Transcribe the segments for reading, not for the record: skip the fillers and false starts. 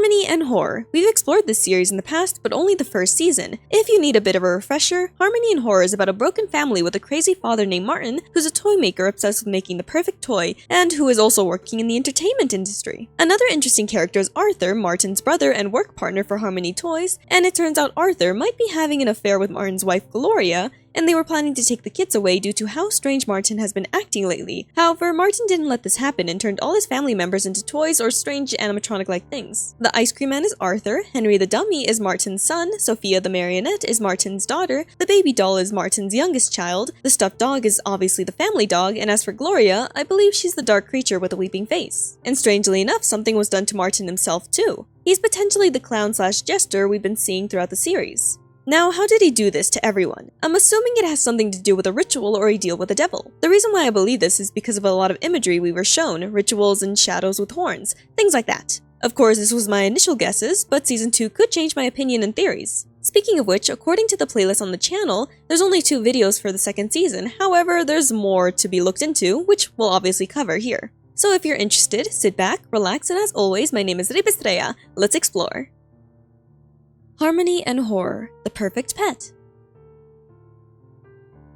Harmony and Horror. We've explored this series in the past, but only the first season. If you need a bit of a refresher, Harmony and Horror is about a broken family with a crazy father named Martin, who's a toy maker obsessed with making the perfect toy, and who is also working in the entertainment industry. Another interesting character is Arthur, Martin's brother and work partner for Harmony Toys, and it turns out Arthur might be having an affair with Martin's wife Gloria, and they were planning to take the kids away due to how strange Martin has been acting lately. However, Martin didn't let this happen and turned all his family members into toys or strange animatronic-like things. The ice cream man is Arthur, Henry the dummy is Martin's son, Sophia the marionette is Martin's daughter, the baby doll is Martin's youngest child, the stuffed dog is obviously the family dog, and as for Gloria, I believe she's the dark creature with a weeping face. And strangely enough, something was done to Martin himself too. He's potentially the clown/jester we've been seeing throughout the series. Now, how did he do this to everyone? I'm assuming it has something to do with a ritual or a deal with the devil. The reason why I believe this is because of a lot of imagery we were shown, rituals and shadows with horns, things like that. Of course, this was my initial guesses, but Season 2 could change my opinion and theories. Speaking of which, according to the playlist on the channel, there's only 2 videos for the second season, however, there's more to be looked into, which we'll obviously cover here. So if you're interested, sit back, relax, and as always, my name is Rebirth. Let's explore. Harmony and Horror, the perfect pet.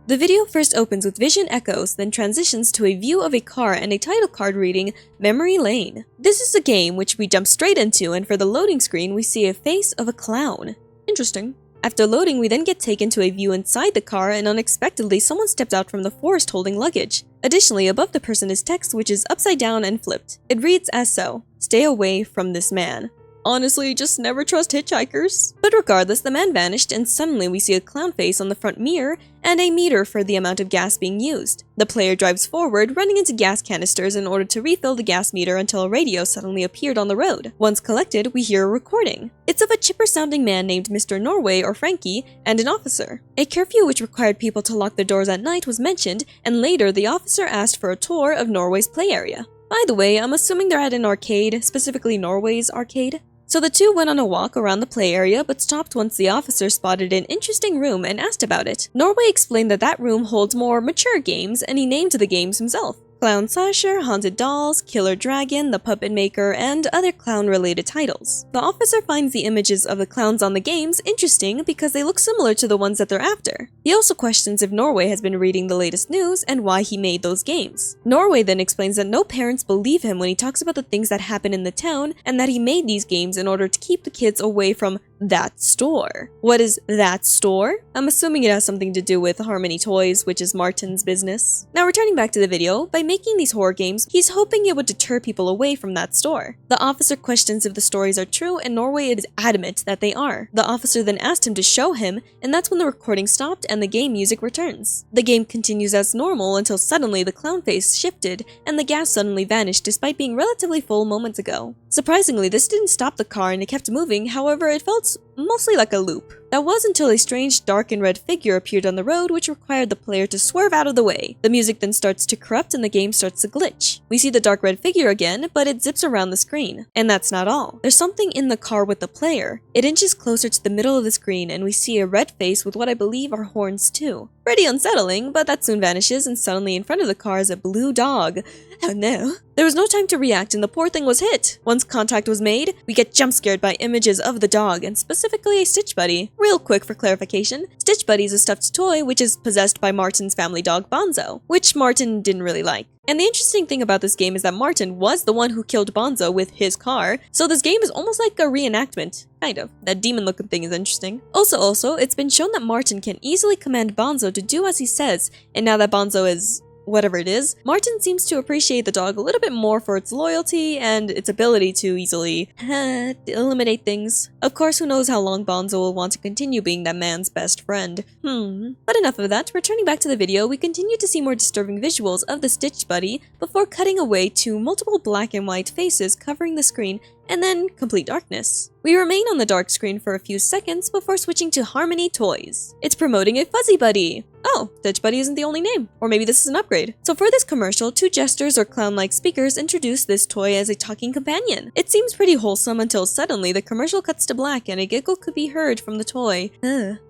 The video first opens with vision echoes, then transitions to a view of a car and a title card reading Memory Lane. This is a game which we jump straight into, and for the loading screen we see a face of a clown. Interesting. After loading, we then get taken to a view inside the car, and unexpectedly someone stepped out from the forest holding luggage. Additionally, above the person is text which is upside down and flipped. It reads as so: "Stay away from this man." Honestly, just never trust hitchhikers. But regardless, the man vanished and suddenly we see a clown face on the front mirror and a meter for the amount of gas being used. The player drives forward, running into gas canisters in order to refill the gas meter until a radio suddenly appeared on the road. Once collected, we hear a recording. It's of a chipper-sounding man named Mr. Norway or Frankie and an officer. A curfew which required people to lock their doors at night was mentioned, and later the officer asked for a tour of Norway's play area. By the way, I'm assuming they're at an arcade, specifically Norway's arcade. So the two went on a walk around the play area but stopped once the officer spotted an interesting room and asked about it. Norway explained that that room holds more mature games and he named the games himself: Clown Slasher, Haunted Dolls, Killer Dragon, The Puppet Maker, and other clown-related titles. The officer finds the images of the clowns on the games interesting because they look similar to the ones that they're after. He also questions if Norway has been reading the latest news and why he made those games. Norway then explains that no parents believe him when he talks about the things that happen in the town and that he made these games in order to keep the kids away from that store. What is that store? I'm assuming it has something to do with Harmony Toys, which is Martin's business. Now returning back to the video, by making these horror games, he's hoping it would deter people away from that store. The officer questions if the stories are true and Norway is adamant that they are. The officer then asked him to show him, and that's when the recording stopped and the game music returns. The game continues as normal until suddenly the clown face shifted and the gas suddenly vanished despite being relatively full moments ago. Surprisingly, this didn't stop the car and it kept moving, however it felt mostly like a loop. That was until a strange dark and red figure appeared on the road which required the player to swerve out of the way. The music then starts to corrupt and the game starts to glitch. We see the dark red figure again, but it zips around the screen. And that's not all. There's something in the car with the player. It inches closer to the middle of the screen and we see a red face with what I believe are horns too. Pretty unsettling, but that soon vanishes and suddenly in front of the car is a blue dog. Oh no. There was no time to react and the poor thing was hit. Once contact was made, we get jump scared by images of the dog and specifically a Stitch Buddy. Real quick for clarification, Stitch Buddy is a stuffed toy which is possessed by Martin's family dog Bonzo, which Martin didn't really like. And the interesting thing about this game is that Martin was the one who killed Bonzo with his car, so this game is almost like a reenactment. Kind of. That demon-looking thing is interesting. Also, it's been shown that Martin can easily command Bonzo to do as he says, and now that Bonzo is whatever it is, Martin seems to appreciate the dog a little bit more for its loyalty and its ability to easily eliminate things. Of course, who knows how long Bonzo will want to continue being that man's best friend. But enough of that. Returning back to the video, we continue to see more disturbing visuals of the Stitch Buddy before cutting away to multiple black and white faces covering the screen and then complete darkness. We remain on the dark screen for a few seconds before switching to Harmony Toys. It's promoting a Fuzzy Buddy. Oh, Stitch Buddy isn't the only name. Or maybe this is an upgrade. So for this commercial, 2 jesters or clown-like speakers introduce this toy as a talking companion. It seems pretty wholesome until suddenly the commercial cuts to black and a giggle could be heard from the toy.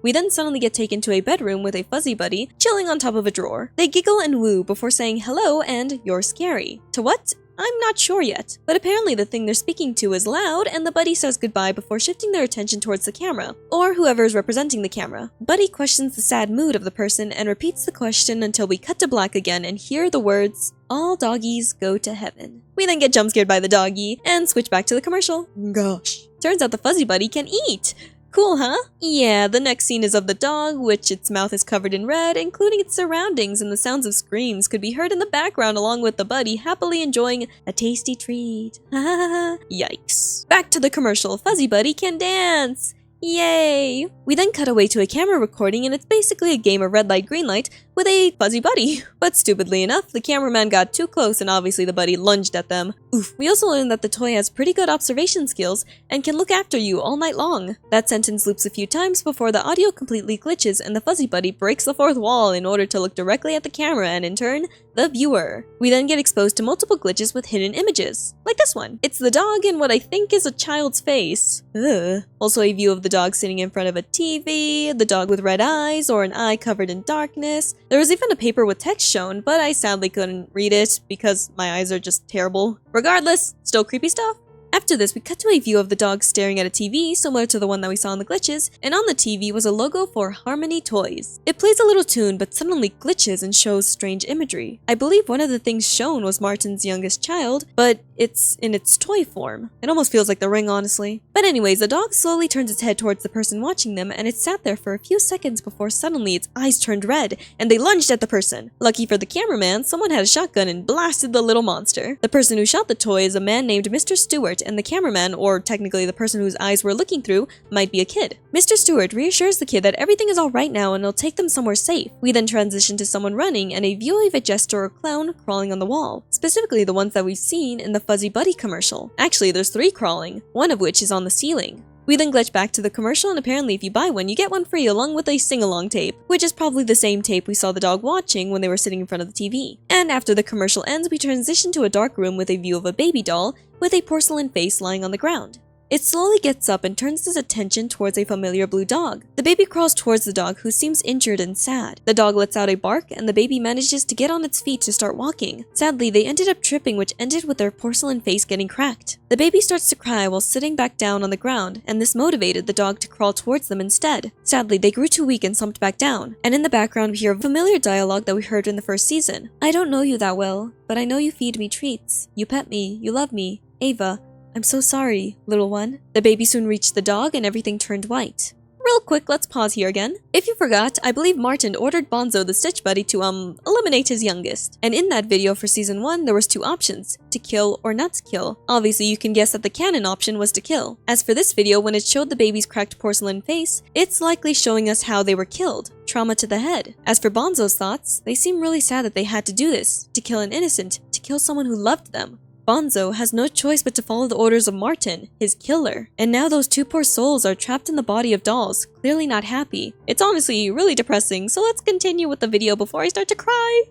We then suddenly get taken to a bedroom with a Fuzzy Buddy chilling on top of a drawer. They giggle and woo before saying hello and you're scary. To what? I'm not sure yet, but apparently the thing they're speaking to is loud and the buddy says goodbye before shifting their attention towards the camera, or whoever is representing the camera. Buddy questions the sad mood of the person and repeats the question until we cut to black again and hear the words, "All doggies go to heaven." We then get jump scared by the doggy and switch back to the commercial. Gosh. Turns out the fuzzy buddy can eat! Cool, huh? Yeah, the next scene is of the dog, which its mouth is covered in red, including its surroundings, and the sounds of screams could be heard in the background along with the buddy happily enjoying a tasty treat. Yikes. Back to the commercial. Fuzzy Buddy can dance! Yay! We then cut away to a camera recording and it's basically a game of red light, green light with a fuzzy buddy. But stupidly enough, the cameraman got too close and obviously the buddy lunged at them. Oof. We also learned that the toy has pretty good observation skills and can look after you all night long. That sentence loops a few times before the audio completely glitches and the fuzzy buddy breaks the fourth wall in order to look directly at the camera and in turn, the viewer. We then get exposed to multiple glitches with hidden images, like this one. It's the dog in what I think is a child's face. Ugh. Also a view of the dog sitting in front of a TV, the dog with red eyes or an eye covered in darkness. There was even a paper with text shown, but I sadly couldn't read it because my eyes are just terrible. Regardless, still creepy stuff. After this, we cut to a view of the dog staring at a TV, similar to the one that we saw in the glitches, and on the TV was a logo for Harmony Toys. It plays a little tune, but suddenly glitches and shows strange imagery. I believe one of the things shown was Martin's youngest child, but it's in its toy form. It almost feels like the ring, honestly. But anyways, the dog slowly turns its head towards the person watching them, and it sat there for a few seconds before suddenly its eyes turned red, and they lunged at the person. Lucky for the cameraman, someone had a shotgun and blasted the little monster. The person who shot the toy is a man named Mr. Stewart, and the cameraman, or technically the person whose eyes we're looking through, might be a kid. Mr. Stewart reassures the kid that everything is alright now and he'll take them somewhere safe. We then transition to someone running and a view of a jester or clown crawling on the wall, specifically the ones that we've seen in the Fuzzy Buddy commercial. Actually, there's 3 crawling, one of which is on the ceiling. We then glitch back to the commercial and apparently if you buy one, you get one free along with a sing-along tape, which is probably the same tape we saw the dog watching when they were sitting in front of the TV. And after the commercial ends, we transition to a dark room with a view of a baby doll with a porcelain face lying on the ground. It slowly gets up and turns its attention towards a familiar blue dog. The baby crawls towards the dog, who seems injured and sad. The dog lets out a bark, and the baby manages to get on its feet to start walking. Sadly, they ended up tripping, which ended with their porcelain face getting cracked. The baby starts to cry while sitting back down on the ground, and this motivated the dog to crawl towards them instead. Sadly, they grew too weak and slumped back down. And in the background, we hear familiar dialogue that we heard in the first season. "I don't know you that well, but I know you feed me treats. You pet me, you love me. Ava. I'm so sorry, little one." The baby soon reached the dog and everything turned white. Real quick, let's pause here again. If you forgot, I believe Martin ordered Bonzo the Stitch Buddy to, eliminate his youngest. And in that video for season 1, there was 2 options, to kill or not to kill. Obviously, you can guess that the canon option was to kill. As for this video, when it showed the baby's cracked porcelain face, it's likely showing us how they were killed. Trauma to the head. As for Bonzo's thoughts, they seem really sad that they had to do this, to kill an innocent, to kill someone who loved them. Bonzo has no choice but to follow the orders of Martin, his killer. And now those 2 poor souls are trapped in the body of dolls, clearly not happy. It's honestly really depressing, so let's continue with the video before I start to cry.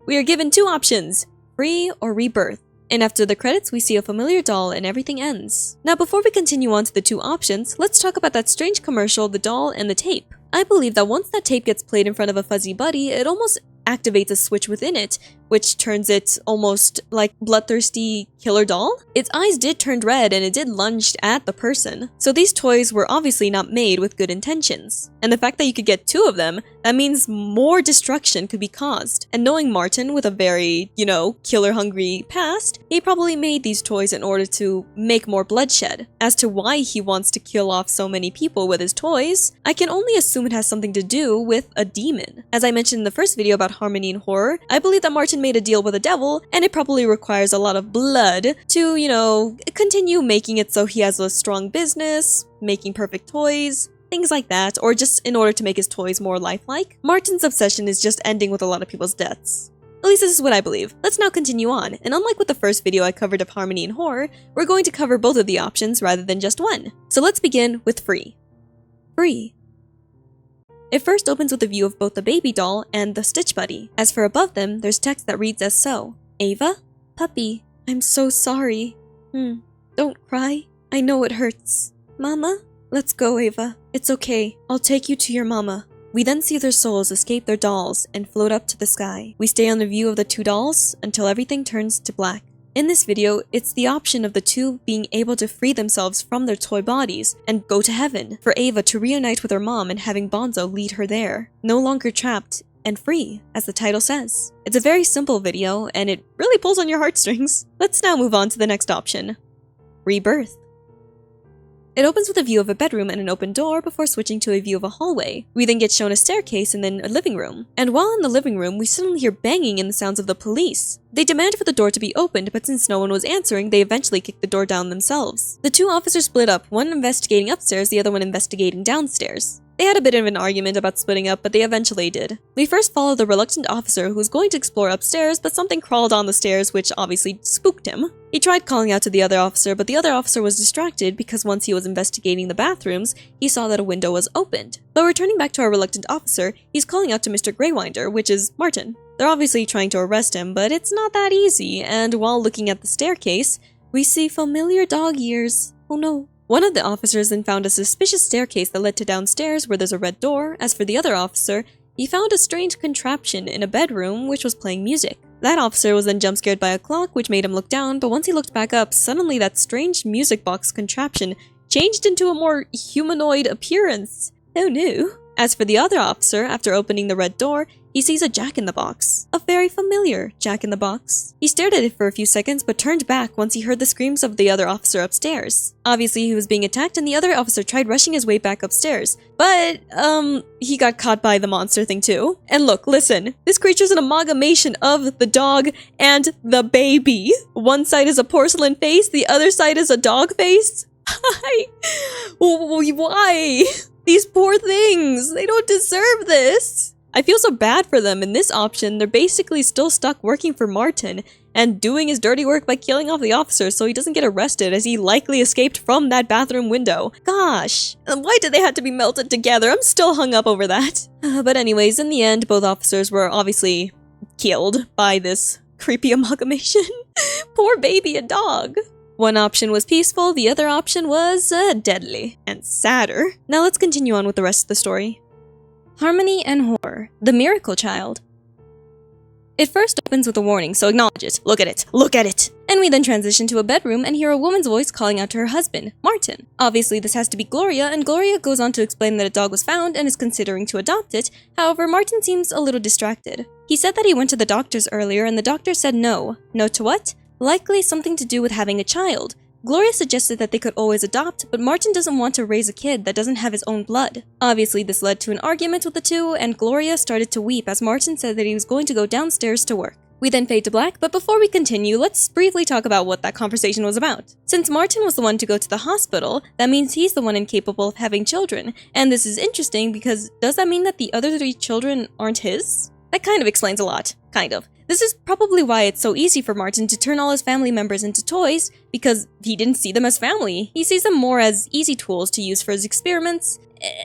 We are given 2 options, free or rebirth. And after the credits, we see a familiar doll and everything ends. Now before we continue on to the 2 options, let's talk about that strange commercial, the doll, and the tape. I believe that once that tape gets played in front of a fuzzy buddy, it almost activates a switch within it, which turns it almost like bloodthirsty killer doll. Its eyes did turn red and it did lunge at the person. So these toys were obviously not made with good intentions. And the fact that you could get 2 of them, that means more destruction could be caused. And knowing Martin with a very, killer-hungry past, he probably made these toys in order to make more bloodshed. As to why he wants to kill off so many people with his toys, I can only assume it has something to do with a demon. As I mentioned in the first video about Harmony and horror, I believe that Martin made a deal with the devil, and it probably requires a lot of blood to, continue making it so he has a strong business, making perfect toys, things like that, or just in order to make his toys more lifelike. Martin's obsession is just ending with a lot of people's deaths. At least this is what I believe. Let's now continue on, and unlike with the first video I covered of Harmony and horror, we're going to cover both of the options rather than just one. So let's begin with free. Free. It first opens with a view of both the baby doll and the Stitch Buddy. As for above them, there's text that reads as so. Ava? Puppy. I'm so sorry. Don't cry. I know it hurts. Mama? Let's go, Ava. It's okay. I'll take you to your mama. We then see their souls escape their dolls and float up to the sky. We stay on the view of the 2 dolls until everything turns to black. In this video, it's the option of the two being able to free themselves from their toy bodies and go to heaven, for Ava to reunite with her mom and having Bonzo lead her there. No longer trapped and free, as the title says. It's a very simple video, and it really pulls on your heartstrings. Let's now move on to the next option. Rebirth. It opens with a view of a bedroom and an open door before switching to a view of a hallway. We then get shown a staircase and then a living room. And while in the living room, we suddenly hear banging and the sounds of the police. They demand for the door to be opened, but since no one was answering, they eventually kick the door down themselves. The two officers split up, one investigating upstairs, the other one investigating downstairs. They had a bit of an argument about splitting up, but they eventually did. We first follow the reluctant officer who was going to explore upstairs, but something crawled on the stairs, which obviously spooked him. He tried calling out to the other officer, but the other officer was distracted because once he was investigating the bathrooms, he saw that a window was opened. But returning back to our reluctant officer, he's calling out to Mr. Greywinder, which is Martin. They're obviously trying to arrest him, but it's not that easy, and while looking at the staircase, we see familiar dog ears. Oh no. One of the officers then found a suspicious staircase that led to downstairs where there's a red door. As for the other officer, he found a strange contraption in a bedroom which was playing music. That officer was then jump scared by a clock which made him look down, but once he looked back up, suddenly that strange music box contraption changed into a more humanoid appearance. Oh no. As for the other officer, after opening the red door, he sees a jack-in-the-box. A very familiar jack-in-the-box. He stared at it for a few seconds, but turned back once he heard the screams of the other officer upstairs. Obviously, he was being attacked, and the other officer tried rushing his way back upstairs. But, he got caught by the monster thing too. And look, listen, this creature's an amalgamation of the dog and the baby. One side is a porcelain face, the other side is a dog face. Why? These poor things, they don't deserve this. I feel so bad for them. In this option, they're basically still stuck working for Martin and doing his dirty work by killing off the officer so he doesn't get arrested, as he likely escaped from that bathroom window. Gosh, why did they have to be melted together? I'm still hung up over that. But anyways, in the end, both officers were obviously killed by this creepy amalgamation. Poor baby and dog. One option was peaceful, the other option was deadly and sadder. Now let's continue on with the rest of the story. Harmony and Horror, the Miracle Child. It first opens with a warning, so acknowledge it. Look at it. Look at it. And we then transition to a bedroom and hear a woman's voice calling out to her husband, Martin. Obviously, this has to be Gloria, and Gloria goes on to explain that a dog was found and is considering to adopt it. However, Martin seems a little distracted. He said that he went to the doctors earlier and the doctor said no. No to what? Likely something to do with having a child. Gloria suggested that they could always adopt, but Martin doesn't want to raise a kid that doesn't have his own blood. Obviously, this led to an argument with the two, and Gloria started to weep as Martin said that he was going to go downstairs to work. We then fade to black, but before we continue, let's briefly talk about what that conversation was about. Since Martin was the one to go to the hospital, that means he's the one incapable of having children. And this is interesting because does that mean that the other 3 children aren't his? That kind of explains a lot. Kind of. This is probably why it's so easy for Martin to turn all his family members into toys, because he didn't see them as family. He sees them more as easy tools to use for his experiments.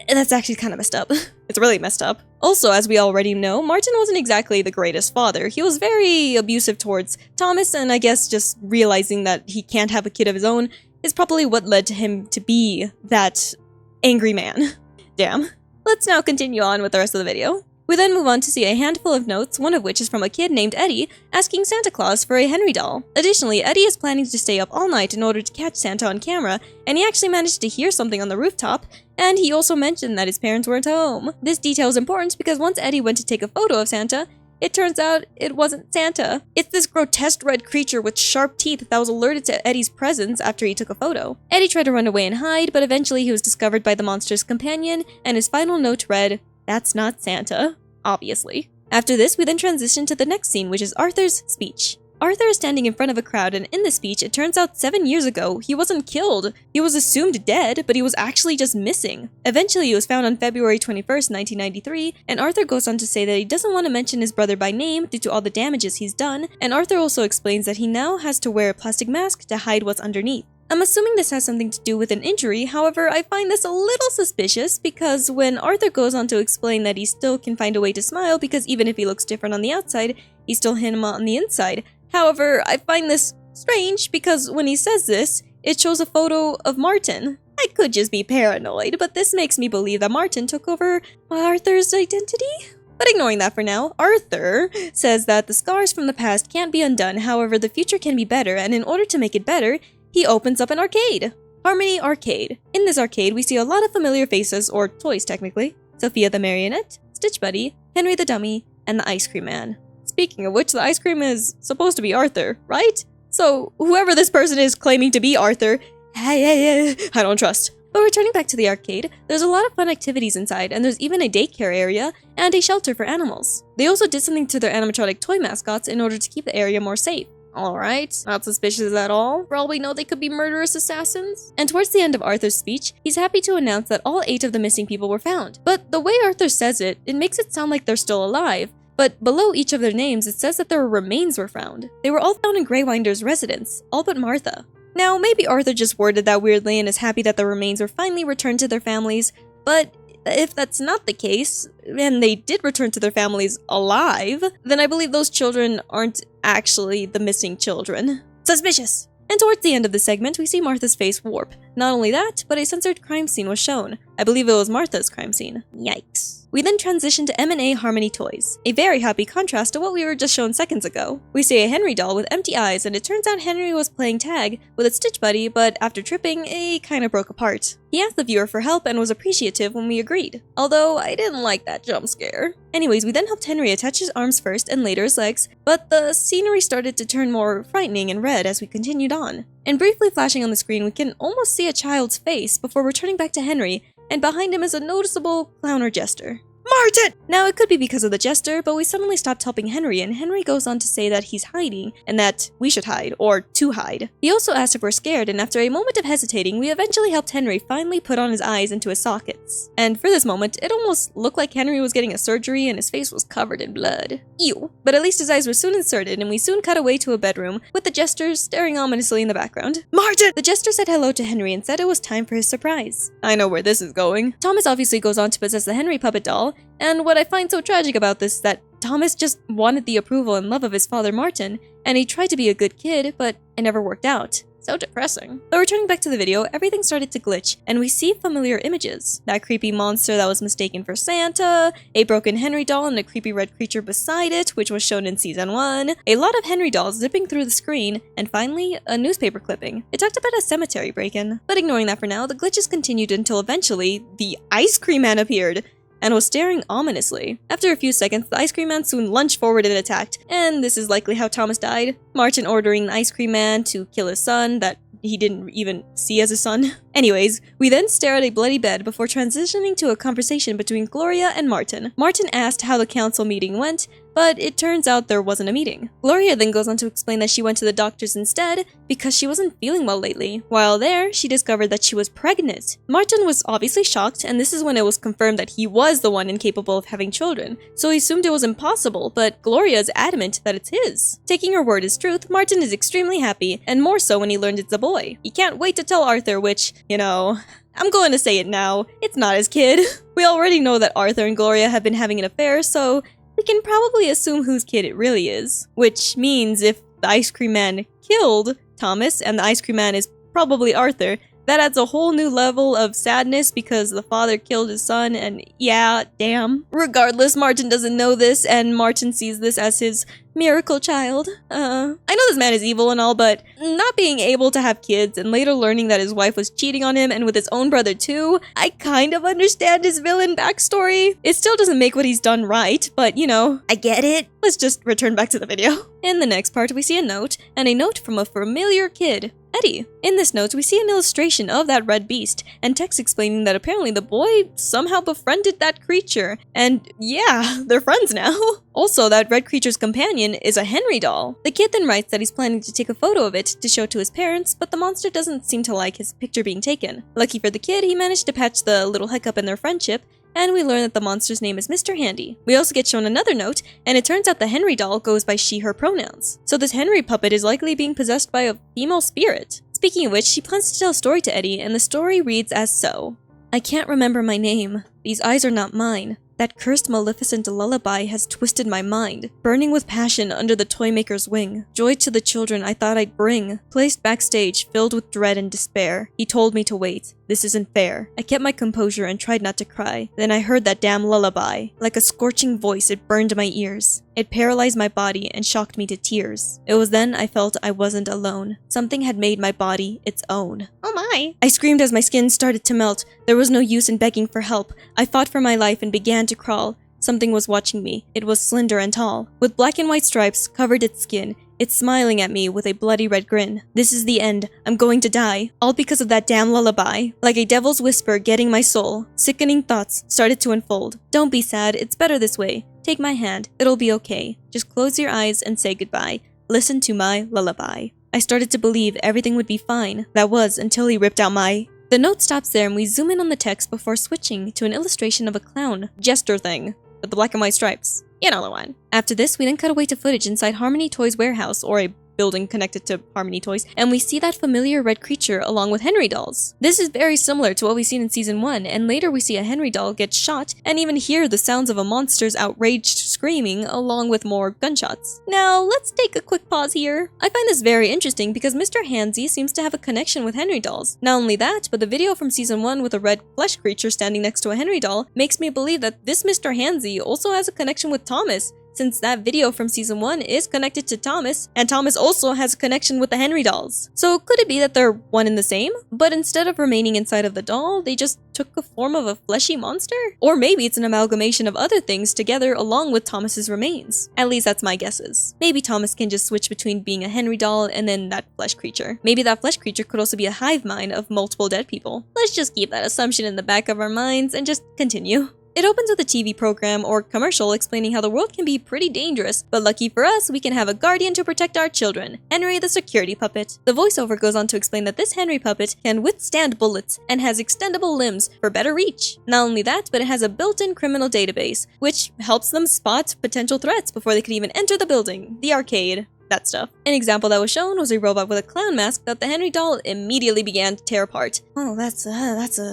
That's actually kind of messed up. It's really messed up. Also, as we already know, Martin wasn't exactly the greatest father. He was very abusive towards Thomas, and I guess just realizing that he can't have a kid of his own is probably what led to him to be that angry man. Damn. Let's now continue on with the rest of the video. We then move on to see a handful of notes, one of which is from a kid named Eddie, asking Santa Claus for a Henry doll. Additionally, Eddie is planning to stay up all night in order to catch Santa on camera, and he actually managed to hear something on the rooftop, and he also mentioned that his parents weren't home. This detail is important because once Eddie went to take a photo of Santa, it turns out it wasn't Santa. It's this grotesque red creature with sharp teeth that was alerted to Eddie's presence after he took a photo. Eddie tried to run away and hide, but eventually he was discovered by the monster's companion, and his final note read, "That's not Santa." Obviously. After this, we then transition to the next scene, which is Arthur's speech. Arthur is standing in front of a crowd, and in the speech, it turns out 7 years ago, he wasn't killed. He was assumed dead, but he was actually just missing. Eventually, he was found on February 21st, 1993, and Arthur goes on to say that he doesn't want to mention his brother by name due to all the damages he's done, and Arthur also explains that he now has to wear a plastic mask to hide what's underneath. I'm assuming this has something to do with an injury, however, I find this a little suspicious because when Arthur goes on to explain that he still can find a way to smile because even if he looks different on the outside, he's still him on the inside. However, I find this strange because when he says this, it shows a photo of Martin. I could just be paranoid, but this makes me believe that Martin took over Arthur's identity? But ignoring that for now, Arthur says that the scars from the past can't be undone, however the future can be better, and in order to make it better, he opens up an arcade. Harmony Arcade. In this arcade, we see a lot of familiar faces, or toys technically. Sophia the Marionette, Stitch Buddy, Henry the Dummy, and the Ice Cream Man. Speaking of which, the ice cream is supposed to be Arthur, right? So whoever this person is claiming to be Arthur, I don't trust. But returning back to the arcade, there's a lot of fun activities inside, and there's even a daycare area and a shelter for animals. They also did something to their animatronic toy mascots in order to keep the area more safe. Alright, not suspicious at all. For all we know, they could be murderous assassins. And towards the end of Arthur's speech, he's happy to announce that all 8 of the missing people were found. But the way Arthur says it, it makes it sound like they're still alive. But below each of their names, it says that their remains were found. They were all found in Greywinder's residence, all but Martha. Now, maybe Arthur just worded that weirdly and is happy that the remains were finally returned to their families, but if that's not the case, and they did return to their families alive, then I believe those children aren't actually the missing children. Suspicious! And towards the end of the segment, we see Martha's face warp. Not only that, but a censored crime scene was shown. I believe it was Martha's crime scene. Yikes. We then transition to M&A Harmony Toys, a very happy contrast to what we were just shown seconds ago. We see a Henry doll with empty eyes, and it turns out Henry was playing tag with a Stitch Buddy, but after tripping, it kinda broke apart. He asked the viewer for help and was appreciative when we agreed, although I didn't like that jump scare. Anyways, we then helped Henry attach his arms first and later his legs, but the scenery started to turn more frightening and red as we continued on. And briefly flashing on the screen, we can almost see a child's face before returning back to Henry, and behind him is a noticeable clown or jester. Martin! Now, it could be because of the jester, but we suddenly stopped helping Henry, and Henry goes on to say that he's hiding, and that we should hide, or to hide. He also asked if we're scared, and after a moment of hesitating, we eventually helped Henry finally put on his eyes into his sockets. And for this moment, it almost looked like Henry was getting a surgery and his face was covered in blood. Ew. But at least his eyes were soon inserted, and we soon cut away to a bedroom, with the jester staring ominously in the background. Martin! The jester said hello to Henry and said it was time for his surprise. I know where this is going. Thomas obviously goes on to possess the Henry puppet doll, and what I find so tragic about this is that Thomas just wanted the approval and love of his father Martin, and he tried to be a good kid, but it never worked out. So depressing. But returning back to the video, everything started to glitch, and we see familiar images. That creepy monster that was mistaken for Santa, a broken Henry doll and a creepy red creature beside it, which was shown in Season 1, a lot of Henry dolls zipping through the screen, and finally, a newspaper clipping. It talked about a cemetery break-in. But ignoring that for now, the glitches continued until eventually, the Ice Cream Man appeared, and was staring ominously. After a few seconds, the Ice Cream Man soon lunged forward and attacked, and this is likely how Thomas died. Martin ordering the Ice Cream Man to kill his son that he didn't even see as a son. Anyways, we then stare at a bloody bed before transitioning to a conversation between Gloria and Martin. Martin asked how the council meeting went, but it turns out there wasn't a meeting. Gloria then goes on to explain that she went to the doctors instead because she wasn't feeling well lately. While there, she discovered that she was pregnant. Martin was obviously shocked, and this is when it was confirmed that he was the one incapable of having children, so he assumed it was impossible, but Gloria is adamant that it's his. Taking her word as truth, Martin is extremely happy, and more so when he learned it's a boy. He can't wait to tell Arthur, which, you know, I'm going to say it now, it's not his kid. We already know that Arthur and Gloria have been having an affair, so we can probably assume whose kid it really is. Which means if the Ice Cream Man killed Thomas and the Ice Cream Man is probably Arthur, that adds a whole new level of sadness because the father killed his son, and yeah, damn. Regardless, Martin doesn't know this, and Martin sees this as his miracle child. I know this man is evil and all, but not being able to have kids and later learning that his wife was cheating on him and with his own brother too, I kind of understand his villain backstory. It still doesn't make what he's done right, but you know, I get it. Let's just return back to the video. In the next part, we see a note, and a note from a familiar kid, Eddie. In this note, we see an illustration of that red beast, and text explaining that apparently the boy somehow befriended that creature, and yeah, they're friends now. Also, that red creature's companion is a Henry doll. The kid then writes that he's planning to take a photo of it to show to his parents, but the monster doesn't seem to like his picture being taken. Lucky for the kid, he managed to patch the little hiccup in their friendship, and we learn that the monster's name is Mr. Handy. We also get shown another note, and it turns out the Henry doll goes by she/her pronouns. So this Henry puppet is likely being possessed by a female spirit. Speaking of which, she plans to tell a story to Eddie, and the story reads as so. I can't remember my name. These eyes are not mine. That cursed maleficent lullaby has twisted my mind, burning with passion under the toy maker's wing. Joy to the children I thought I'd bring. Placed backstage, filled with dread and despair. He told me to wait. This isn't fair. I kept my composure and tried not to cry. Then I heard that damn lullaby. Like a scorching voice, it burned my ears. It paralyzed my body and shocked me to tears. It was then I felt I wasn't alone. Something had made my body its own. Oh my! I screamed as my skin started to melt. There was no use in begging for help. I fought for my life and began to crawl. Something was watching me. It was slender and tall. With black and white stripes covered its skin. It's smiling at me with a bloody red grin. This is the end. I'm going to die. All because of that damn lullaby. Like a devil's whisper getting my soul. Sickening thoughts started to unfold. Don't be sad. It's better this way. Take my hand. It'll be okay. Just close your eyes and say goodbye. Listen to my lullaby. I started to believe everything would be fine. That was until he ripped out my... The note stops there and we zoom in on the text before switching to an illustration of a clown jester thing with the black and white stripes. You know the one. After this, we then cut away to footage inside Harmony Toys warehouse, or a building connected to Harmony Toys, and we see that familiar red creature along with Henry dolls. This is very similar to what we've seen in Season 1, and later we see a Henry doll get shot, and even hear the sounds of a monster's outraged screaming along with more gunshots. Now, let's take a quick pause here. I find this very interesting because Mr. Hansy seems to have a connection with Henry dolls. Not only that, but the video from Season 1 with a red flesh creature standing next to a Henry doll makes me believe that this Mr. Hansy also has a connection with Thomas, since that video from Season 1 is connected to Thomas, and Thomas also has a connection with the Henry dolls. So could it be that they're one and the same? But instead of remaining inside of the doll, they just took the form of a fleshy monster? Or maybe it's an amalgamation of other things together along with Thomas's remains. At least that's my guesses. Maybe Thomas can just switch between being a Henry doll and then that flesh creature. Maybe that flesh creature could also be a hive mind of multiple dead people. Let's just keep that assumption in the back of our minds and just continue. It opens with a TV program or commercial explaining how the world can be pretty dangerous, but lucky for us, we can have a guardian to protect our children, Henry the security puppet. The voiceover goes on to explain that this Henry puppet can withstand bullets and has extendable limbs for better reach. Not only that, but it has a built-in criminal database, which helps them spot potential threats before they could even enter the building, the arcade. That stuff. An example that was shown was a robot with a clown mask that the Henry doll immediately began to tear apart. Oh, that's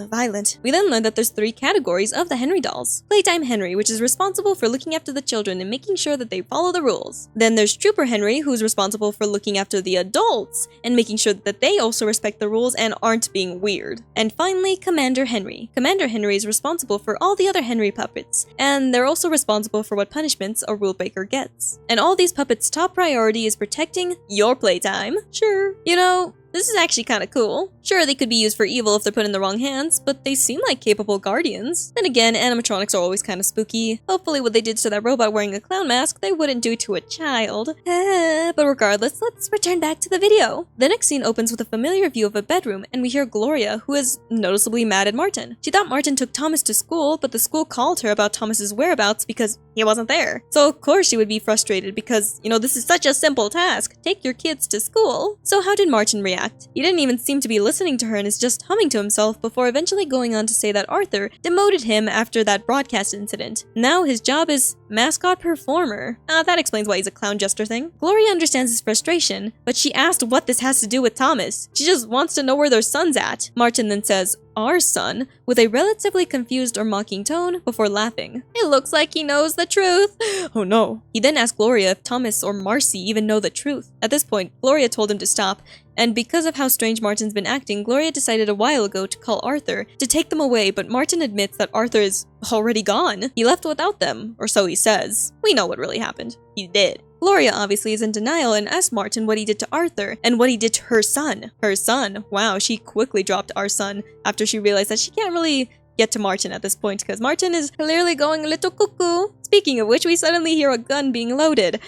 violent. We then learned that there's 3 categories of the Henry dolls. Playtime Henry, which is responsible for looking after the children and making sure that they follow the rules. Then there's Trooper Henry, who's responsible for looking after the adults and making sure that they also respect the rules and aren't being weird. And finally, Commander Henry. Commander Henry is responsible for all the other Henry puppets, and they're also responsible for what punishments a rule breaker gets. And all these puppets' top priority is protecting your playtime. Sure. You know, this is actually kind of cool. Sure, they could be used for evil if they're put in the wrong hands, but they seem like capable guardians. Then again, animatronics are always kind of spooky. Hopefully what they did to that robot wearing a clown mask, they wouldn't do to a child. But regardless, let's return back to the video. The next scene opens with a familiar view of a bedroom, and we hear Gloria, who is noticeably mad at Martin. She thought Martin took Thomas to school, but the school called her about Thomas's whereabouts because he wasn't there. So of course she would be frustrated because, you know, this is such a simple task. Take your kids to school. So how did Martin react? He didn't even seem to be listening to her and is just humming to himself before eventually going on to say that Arthur demoted him after that broadcast incident. Now his job is mascot performer. That explains why he's a clown jester thing. Gloria understands his frustration, but she asked what this has to do with Thomas. She just wants to know where their son's at. Martin then says, "Our son," with a relatively confused or mocking tone before laughing. It looks like he knows the truth. Oh no. He then asked Gloria if Thomas or Marcy even know the truth. At this point, Gloria told him to stop, and because of how strange Martin's been acting, Gloria decided a while ago to call Arthur to take them away, but Martin admits that Arthur is already gone. He left without them, or so he says. We know what really happened. He did. Gloria obviously is in denial and asks Martin what he did to Arthur and what he did to her son. Her son? Wow, she quickly dropped our son after she realized that she can't really get to Martin at this point because Martin is clearly going a little cuckoo. Speaking of which, we suddenly hear a gun being loaded.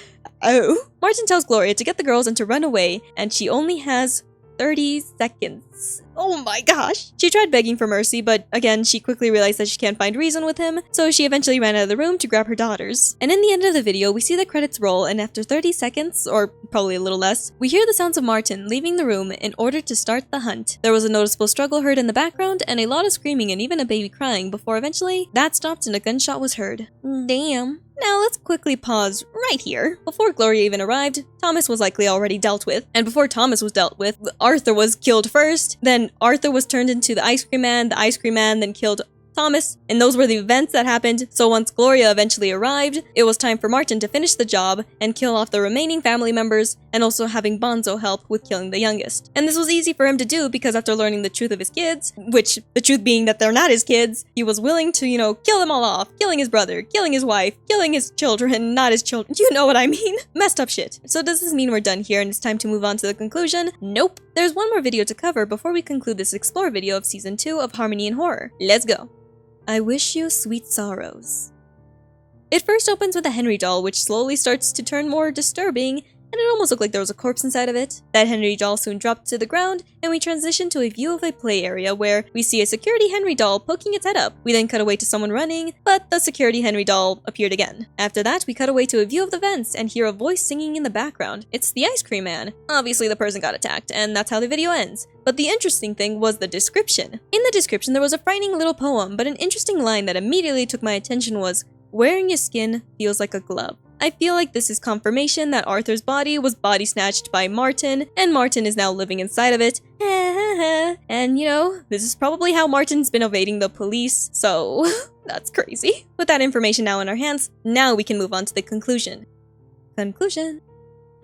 Oh. Martin tells Gloria to get the girls and to run away, and she only has 30 seconds. Oh my gosh. She tried begging for mercy, but again, she quickly realized that she can't find reason with him, so she eventually ran out of the room to grab her daughters. And in the end of the video, we see the credits roll, and after 30 seconds, or probably a little less, we hear the sounds of Martin leaving the room in order to start the hunt. There was a noticeable struggle heard in the background, and a lot of screaming and even a baby crying before eventually that stopped and a gunshot was heard. Damn. Now let's quickly pause right here. Before Gloria even arrived, Thomas was likely already dealt with. And before Thomas was dealt with, Arthur was killed first. Then Arthur was turned into the ice cream man then killed Thomas, and those were the events that happened. So once Gloria eventually arrived, it was time for Martin to finish the job and kill off the remaining family members, and also having Bonzo help with killing the youngest. And this was easy for him to do because after learning the truth of his kids, which the truth being that they're not his kids, he was willing to, kill them all off, killing his brother, killing his wife, killing his children, not his children, you know what I mean? Messed up shit. So does this mean we're done here and it's time to move on to the conclusion? Nope. There's one more video to cover before we conclude this explore video of season 2 of Harmony and Horror. Let's go. I wish you sweet sorrows. It first opens with a Henry doll, which slowly starts to turn more disturbing, and it almost looked like there was a corpse inside of it. That Henry doll soon dropped to the ground, and we transition to a view of a play area where we see a security Henry doll poking its head up. We then cut away to someone running, but the security Henry doll appeared again. After that, we cut away to a view of the vents and hear a voice singing in the background. It's the ice cream man. Obviously, the person got attacked, and that's how the video ends. But the interesting thing was the description. In the description, there was a frightening little poem, but an interesting line that immediately took my attention was, "Wearing your skin feels like a glove." I feel like this is confirmation that Arthur's body was body snatched by Martin, and Martin is now living inside of it. And this is probably how Martin's been evading the police, so that's crazy. With that information now in our hands, now we can move on to the conclusion.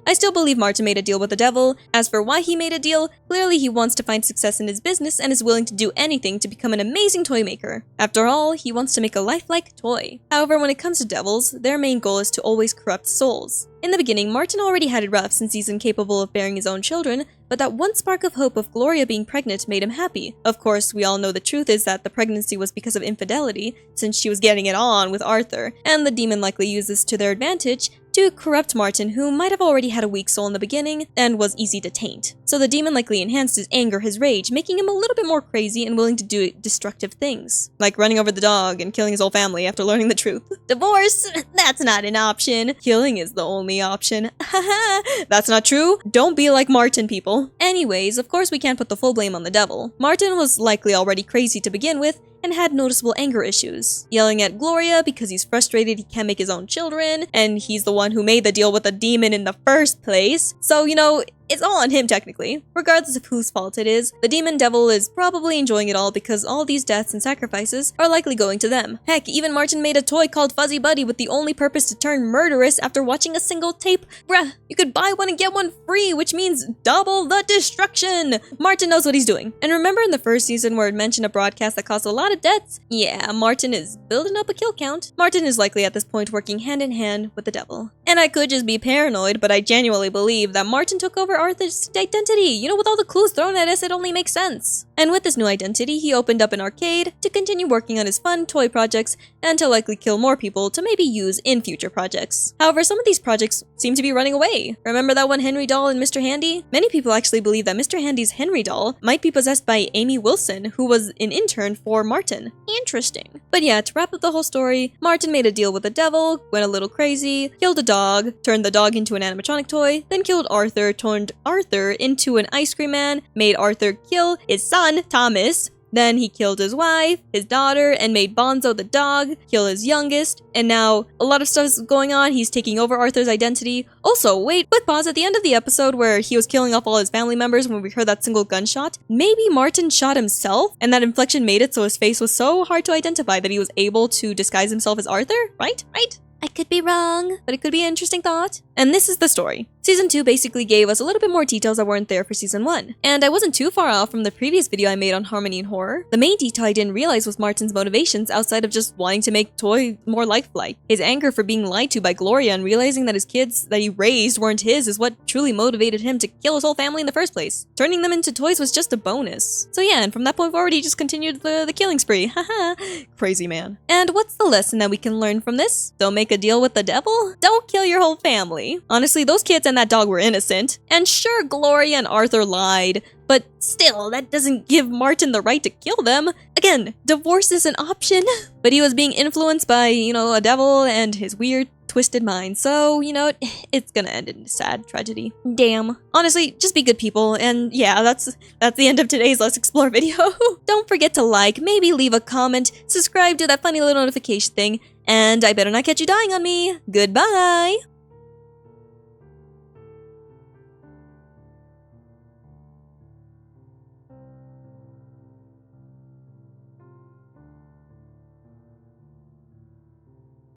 I still believe Martin made a deal with the devil. As for why he made a deal, clearly he wants to find success in his business and is willing to do anything to become an amazing toy maker. After all, he wants to make a lifelike toy. However, when it comes to devils, their main goal is to always corrupt souls. In the beginning, Martin already had it rough since he's incapable of bearing his own children, but that one spark of hope of Gloria being pregnant made him happy. Of course, we all know the truth is that the pregnancy was because of infidelity, since she was getting it on with Arthur, and the demon likely used this to their advantage to corrupt Martin, who might have already had a weak soul in the beginning and was easy to taint. So the demon likely enhanced his anger, his rage, making him a little bit more crazy and willing to do destructive things, like running over the dog and killing his whole family after learning the truth. Divorce? That's not an option. Killing is the only option. Haha, that's not true. Don't be like Martin, people. Anyways, of course we can't put the full blame on the devil. Martin was likely already crazy to begin with, and had noticeable anger issues. Yelling at Gloria because he's frustrated he can't make his own children, and he's the one who made the deal with the demon in the first place. So, it's all on him technically. Regardless of whose fault it is, the demon devil is probably enjoying it all because all these deaths and sacrifices are likely going to them. Heck, even Martin made a toy called Fuzzy Buddy with the only purpose to turn murderous after watching a single tape. Bruh, you could buy one and get one free, which means double the destruction! Martin knows what he's doing. And remember in the first season where it mentioned a broadcast that caused a lot of deaths? Yeah, Martin is building up a kill count. Martin is likely at this point working hand in hand with the devil. And I could just be paranoid, but I genuinely believe that Martin took over Arthur's identity. With all the clues thrown at us, it only makes sense. And with this new identity, he opened up an arcade to continue working on his fun toy projects and to likely kill more people to maybe use in future projects. However, some of these projects seem to be running away. Remember that one Henry doll in Mr. Handy? Many people actually believe that Mr. Handy's Henry doll might be possessed by Amy Wilson, who was an intern for Martin. Interesting. But yeah, to wrap up the whole story, Martin made a deal with the devil, went a little crazy, killed a dog, turned the dog into an animatronic toy, then killed Arthur, turned Arthur into an ice cream man, made Arthur kill his son, Thomas, then he killed his wife, his daughter, and made Bonzo the dog kill his youngest, and now a lot of stuff is going on. He's taking over Arthur's identity. Also, wait, quick pause at the end of the episode where he was killing off all his family members when we heard that single gunshot. Maybe Martin shot himself, and that inflection made it so his face was so hard to identify that he was able to disguise himself as Arthur, right? I could be wrong, but it could be an interesting thought. And this is the story. Season 2 basically gave us a little bit more details that weren't there for Season 1. And I wasn't too far off from the previous video I made on Harmony and Horror. The main detail I didn't realize was Martin's motivations outside of just wanting to make toy more lifelike. His anger for being lied to by Gloria and realizing that his kids that he raised weren't his is what truly motivated him to kill his whole family in the first place. Turning them into toys was just a bonus. So yeah, and from that point forward he just continued the killing spree. Haha, crazy man. And what's the lesson that we can learn from this? Don't make a deal with the devil? Don't kill your whole family. Honestly, those kids and that dog were innocent. And sure, Gloria and Arthur lied, but still, that doesn't give Martin the right to kill them. Again, divorce is an option, but he was being influenced by, a devil and his weird, twisted mind. So, it's gonna end in a sad tragedy. Damn. Honestly, just be good people. And yeah, that's the end of today's Let's Explore video. Don't forget to like, maybe leave a comment, subscribe to that funny little notification thing, and I better not catch you dying on me. Goodbye!